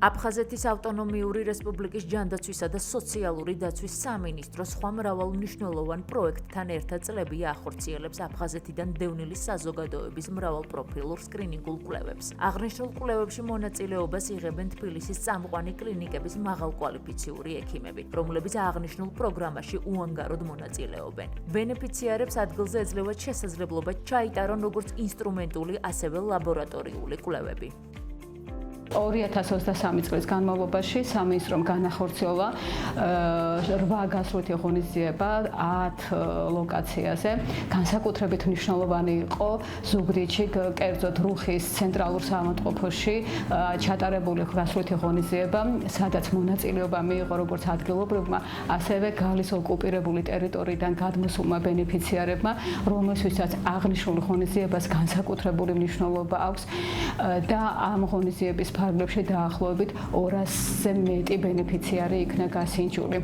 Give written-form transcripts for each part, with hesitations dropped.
აფხაზეთის ავტონომიური რესპუბლიკის ჯანდაცვისა და სოციალური დაცვის სამინისტრო სხვა მრავალ მნიშვნელოვან პროექტთან ერთად წლებია ახორციელებს აფხაზეთიდან დევნილი საზოგადოების მრავალპროფილურ სკრინინგულ კვლევებს. აღნიშნულ კვლევებში მონაწილეობას იღებენ თბილისის წამყვანი კლინიკების მაღალკვალიფიციური ექიმები, რომლებიც აღნიშნულ პროგრამაში უანგაროდ მონაწილეობენ. ბენეფიციარებს ადგილზე ეძლევათ შესაძლებლობა ჩაიტარონ როგორც ინსტრუმენტული, ასევე ლაბორატორიული კვლევები. 2023 წლის განმავლობაში სამინისტრომ განახორციელა 8 გასვლითი ღონისძიება 10 ლოკაციაზე. განსაკუთრებით მნიშვნელოვანი იყო ზუგდიდში, კერძოდ რუხის ცენტრალურ საავადმყოფოში ჩატარებული გასვლითი ღონისძიება, სადაც მონაწილეობა მიიღო როგორც ადგილობრივმა, ასევე გალის ოკუპირებული ტერიტორიიდან გადმოსულმა ბენეფიციარებმა, რომელთვისაც აღნიშნული ღონისძიებას განსაკუთრებული მნიშვნელობა აქვს და ამ ღონისძიების ფარგლებში დაახლოებით 200-ზე მეტი ბენეფიციარი იქნა გასინჯული.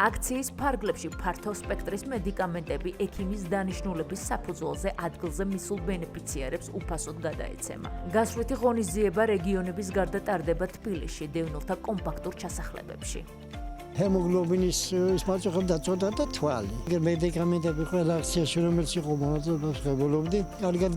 აქციის ფარგლებში ფართო სპექტრის მედიკამენტები ექიმის დანიშნულების საფუძველზე ადგილზე მისულ ბენეფიციარებს უფასოდ გადაეცემა. გასვლითი ღონისძიება რეგიონების გარდა ტარდება თბილისში, დევნილთა კომპაქტურ ჩასახლებებში. ჰემოგლობინის მაწუხებ დაწოდა და თვალი. მედიკამენტები ყველა აქციაში რომელიც იყო მონაწილეობას ღებულობდი, კარგად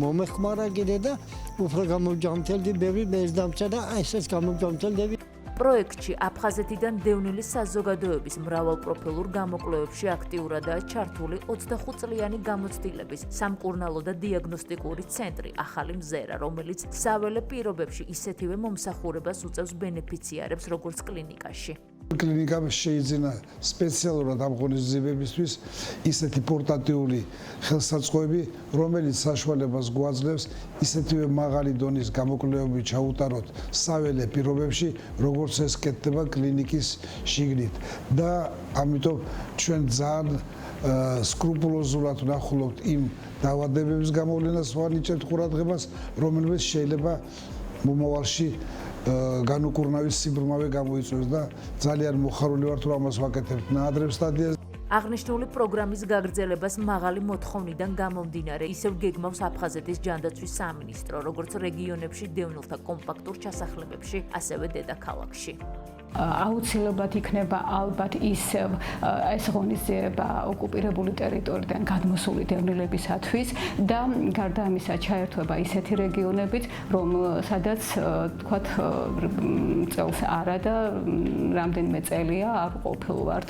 მომეხმარა კიდე და უფრო გამომჯამთელდი, ბევრი მეზდამცა და ესეც გამომჯამთელდები. პროექტში აფხაზეთიდან დევნილი საზოგადოების მრავალპროფილურ გამოკვლევებში აქტიურადაა ჩართული 25 წლიანი გამოცდილების სამკურნალო და დიაგნოსტიკური ცენტრი ახალი მზერა, რომელიც საველე პირობებში ისეთივე მომსახურებას უწევს ბენეფიციარებს როგორც კლინიკაში. კლინიკამ შეიძინა სპეციალურად ამ ღონისძიებებისთვის ისეთი პორტატიული ხელსაწყოები, რომელიც საშუალებას გვაძლევს ისეთივე მაღალი დონის გამოკვლევები ჩაუტაროთ საველე პირობებში, როგორც ეს კეთდება კლინიკის შიგნით. და ამიტომ ჩვენ ძალიან სკრუპულოზულად ვნახულობთ იმ დაავადებების გამოვლენას, ვანიჭებთ ყურადღებას, რომელმაც შეიძლება მომავალში განუკურნავის სიბრმავე გამოიწვევს და ძალიან მოხარული ვართ, რომ ამას ვაკეთებთ ნაადრევ სტადიაზე. აღნიშნული პროგრამის გაგრძელებას მაღალი მოთხოვნიდან გამომდინარე ისევ გეგმავს აფხაზეთის ჯანდაცვის სამინისტრო, როგორც რეგიონებში დევნილთა კომპაქტურ ჩასახლებებში, ასევე დედაქალაქში. აუცილებლად იქნება ალბათ ისევ ეს ღონისძიება ოკუპირებული ტერიტორიიდან გადმოსული დევნილებისათვის და გარდა ამისა ჩაერთვება ისეთი რეგიონებიც, სადაც თქვათ წელს არა და რამდენიმე წელია არ ყოფილვართ.